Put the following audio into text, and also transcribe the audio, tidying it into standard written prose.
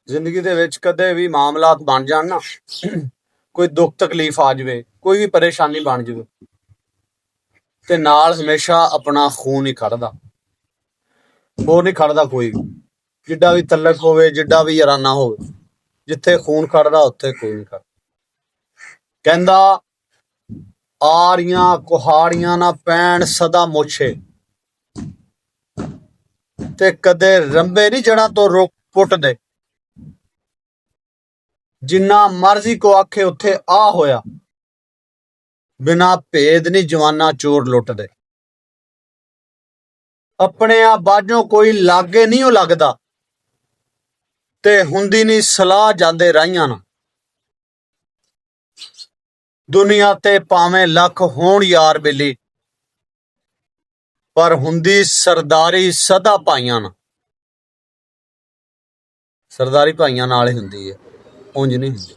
ਜ਼ਿੰਦਗੀ ਦੇ ਵਿੱਚ ਕਦੇ ਵੀ ਮਾਮਲਾਤ ਬਣ ਜਾਣ ਨਾ, ਕੋਈ ਦੁੱਖ ਤਕਲੀਫ ਆ ਜਾਵੇ, ਕੋਈ ਵੀ ਪਰੇਸ਼ਾਨੀ ਬਣ ਜਾਵੇ, ਤੇ ਨਾਲ ਹਮੇਸ਼ਾ ਆਪਣਾ ਖੂਨ ਹੀ ਖੜਦਾ, ਹੋਰ ਨਹੀਂ ਖੜਦਾ ਕੋਈ ਵੀ। ਜਿੱਡਾ ਵੀ ਤਲਕ ਹੋਵੇ, ਜਿੱਡਾ ਵੀ ਯਾਰਾਨਾ ਹੋਵੇ, ਜਿੱਥੇ ਖੂਨ ਖੜਦਾ ਉੱਥੇ ਕੋਈ ਨਹੀਂ ਖੜਦਾ। ਕਹਿੰਦਾ ਆਰੀਆਂ ਕੁਹਾੜੀਆਂ ਨਾ ਪੈਣ ਸਦਾ ਮੋਛੇ, ਤੇ ਕਦੇ ਰੰਬੇ ਨਹੀਂ ਜੜਾਂ ਤੋਂ ਰੋਕ ਪੁੱਟਦੇ। ਜਿੰਨਾ ਮਰਜ਼ੀ ਕੋ ਆਖੇ ਉੱਥੇ ਆ ਹੋਇਆ, ਬਿਨਾ ਭੇਦ ਨਹੀਂ ਜਵਾਨਾ ਚੋਰ ਲੁੱਟਦੇ। ਆਪਣੇ ਆ ਬਾਝੋਂ ਕੋਈ ਲਾਗੇ ਨਹੀਂ ਉਹ ਲੱਗਦਾ, ਤੇ ਹੁੰਦੀ ਨਹੀਂ ਸਲਾਹ ਜਾਂਦੇ ਰਾਹੀਆਂ ਨਾ। ਦੁਨੀਆ ਤੇ ਭਾਵੇਂ ਲੱਖ ਹੋਣ ਯਾਰ ਬੇਲੀ, ਪਰ ਹੁੰਦੀ ਸਰਦਾਰੀ ਸਦਾ ਭਾਈਆਂ ਨਾਲ। ਸਰਦਾਰੀ ਭਾਈਆਂ ਨਾਲ ਹੀ ਹੁੰਦੀ ਹੈ, ਉਂਝ ਨਹੀਂ ਹੁੰਦੀ।